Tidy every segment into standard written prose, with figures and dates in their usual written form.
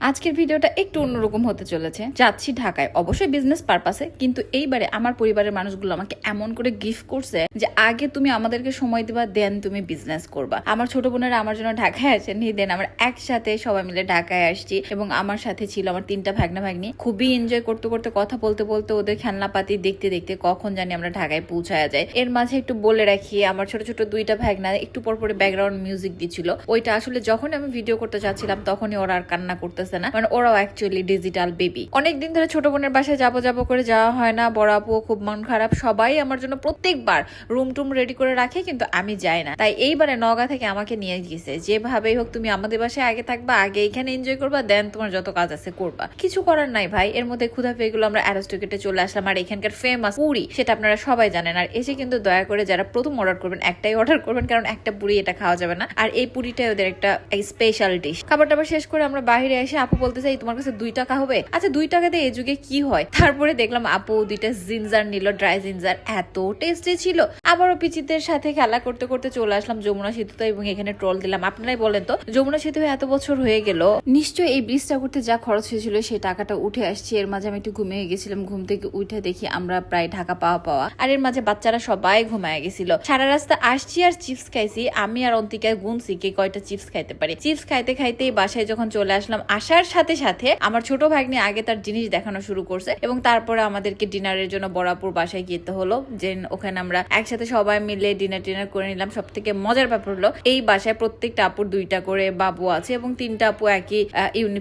আজকের ভিডিওটা একটু অন্যরকম হতে চলেছে। যাচ্ছি ঢাকায়, অবশ্যই বিজনেস পারপাসে, কিন্তু এইবারে আমার পরিবারের মানুষগুলো আমাকে এমন করে গিফট করছে যে আগে তুমি আমাদেরকে সময় দিবা, দেন তুমি বিজনেস করবা। আমার ছোট বোনেরা আমার জন্য ঢাকায় আসেনি, দেন আমরা একসাথে সবাই মিলে ঢাকায় আসছি এবং আমার সাথে ছিল আমার 3টা ভাগনা ভাগ্নি। খুবই এনজয় করতে করতে, কথা বলতে বলতে, ওদের খেলনাপাতি দেখতে দেখতে কখন জানি আমরা ঢাকায় পৌঁছায়া যায়। এর মাঝে একটু বলে রাখি, আমার ছোট ছোট 2টা ভাগনা একটু পর পরে ব্যাকগ্রাউন্ড মিউজিক দিচ্ছিল। ওইটা আসলে যখন আমি ভিডিও করতে চাচ্ছিলাম তখনই ওরা আর কান্না করতেছে না, মানে ওরাও অ্যাকচুয়ালি ডিজিটাল বেবি। অনেকদিন ধরে ছোট বোনের বাসায় যাবো যাবো করে যাওয়া হয় না। বড় আপু খুব মন খারাপ, সবাই আমার জন্য প্রত্যেকবার রুম টুম রেডি করে রাখে, কিন্তু আমি যাই না। তাই এইবারে নগা থেকে আমাকে নিয়ে গেছে, যেভাবেই হোক তুমি আমাদের বাসায় আগে থাকবা, আগে এখানে এনজয় করবা, দেন তোমার যত কাজ আছে করবা। কিছু করার নাই ভাই। এর মধ্যে ক্ষুধা পেয়ে গেলো, আমরা অ্যারোস্টিকেটে চলে আসলাম। আর এখানকার ফেমাস পুরি, সেটা আপনারা সবাই জানেন। আর এসে কিন্তু দয়া করে যারা প্রথম অর্ডার করবেন, একটাই অর্ডার করবেন, কারণ একটা পুরি এটা খাওয়া যাবে না। আর এই পুরিটাই ওদের একটা স্পেশাল ডিশ। খাবার টাবার শেষ করে আমরা বাইরে এসে আপু বলতে চাই, তোমার কাছে 2 টাকা হবে? আচ্ছা 2 টাকাতে এই যুগে কি হয়? তারপরে দেখলাম আপু 2টা জিঞ্জার নিল, ড্রাই জিঞ্জার, এত টেস্টি ছিল। আবারও পিচিদের সাথে খেলা করতে করতে চলে আসলাম যমুনা সেতুতে এবং এখানে ট্রল দিলাম। আপনারাই বলেন তো, যমুনা সেতু এত বছর হয়ে গেল, নিশ্চয়ই এই ব্রিজটা করতে যা খরচ হয়েছিল সেই টাকাটা উঠে আসছে। এর মাঝে আমি একটু ঘুমিয়ে গেছিলাম, ঘুম থেকে উঠে দেখি আমরা প্রায় ঢাকা পাওয়া। আর এর মাঝে বাচ্চারা সবাই ঘুমায় গেছিল। সারা রাস্তা আসছি আর চিপস খাইছি। আমি আর অন্তিকায় গুনছি কে কয়টা চিপস খাইতে পারি। চিপস খাইতে খাইতে বাসায় যখন চলে আসলাম, আসার সাথে সাথে আমার ছোট ভাগ্নি আগে তার জিনিস দেখানো শুরু করছে এবং তারপরে আমাদেরকে ডিনারের জন্য বড়াপুর বাসায় যেতে হলো। যে ওখানে আমরা একসাথে সবাই মিলে ডিনার করে নিলাম। সব থেকে মজার ব্যাপার হলো, এই বাসায় প্রত্যেকটা আপুর 2টা করে বাবু আছে এবং 3টা আপু একই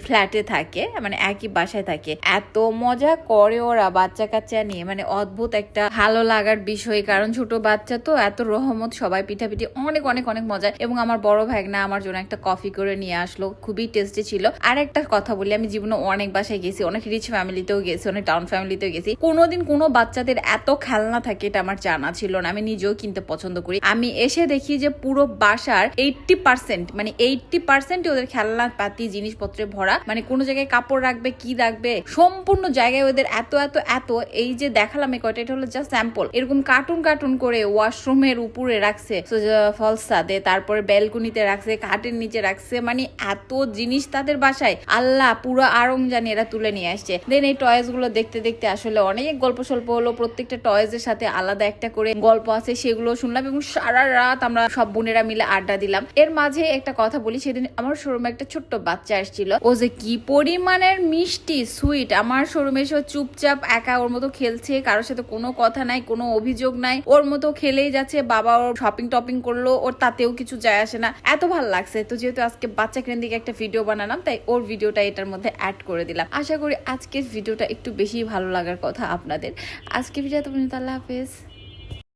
ফ্ল্যাটে থাকে, মানে একই বাসায় থাকে। এত মজা করে ওরা বাচ্চা কাচ্চা নিয়ে, মানে অদ্ভুত একটা ভালো লাগার বিষয়। কারণ ছোট বাচ্চা তো, এত রহমত, সবাই পিঠাপিঠি, অনেক অনেক অনেক মজা। এবং আমার বড় ভাগনা আমার জন্য একটা কফি করে নিয়ে আসলো, খুবই টেস্টি ছিল। আর একটা কথা বলি, আমি জীবনে অনেক বাসায় গেছি, অনেক রিচ ফ্যামিলিতেও গেছি, অনেক টাউন ফ্যামিলিতেও গেছি। কোনোদিন কোনো বাচ্চাদের এত খেলনা থাকে এটা আমার জানা ছিল না। আমি নিজেও কিনতে পছন্দ করি। আমি এসে দেখি যে পুরো বাসার 80%, মানে 80% ওদের খেলনা পাতি জিনিসপত্রে ভরা। মানে কোনো জায়গায় কাপড় রাখবে, কি রাখবে, সম্পূর্ণ জায়গায় ওদের এত এত এত। এই যে দেখালাম এই কয়টা, এটা হলো জাস্ট স্যাম্পল। এরকম কার্টুন করে ওয়াশরুমের উপরে রাখছে, ফলসাদে, তারপরে ব্যালকনিতে রাখছে, খাটের নিচে রাখছে, মানে এত জিনিস তাদের বাসায়, আল্লাহ পুরো আরং জানি এরা তুলে নিয়ে আসছে। দেন এই টয়েস গুলো দেখতে দেখতে আসলে অনেক গল্প স্বল্প হলো। প্রত্যেকটা টয়েস এর সাথে আলাদা একটা করে গল্প আছে, সেগুলো শুনলাম এবং সারা রাত আমরা সব বোনেরা মিলে আড্ডা দিলাম। এর মাঝে একটা কথা বলি, সেদিন আমার শোরুমে একটা ছোট্ট বাচ্চা আসছিল, ও যে কি পরিমাণের মিষ্টি সুইট। আমার শোরুমে এসে চুপচাপ একা ওর মতো খেলছে, কারোর সাথে কোনো কথা নাই, কোনো অভিযোগ নাই, ওর মতো খেলেই যাচ্ছে। বাবা ওর শপিং টপিং করলো, ওর তাতেও কিছু যায় আসে না। এত ভালো লাগছে। তো যেহেতু আজকে বাচ্চা কেন্দ্রিক একটা ভিডিও বানালাম, তাই ওর ভিডিওটা এটার মধ্যে অ্যাড করে দিলাম। আশা করি আজকের ভিডিওটা একটু বেশি ভালো লাগার কথা আপনাদের। আজকে ভিডিও তো আল্লাহ হাফেজ।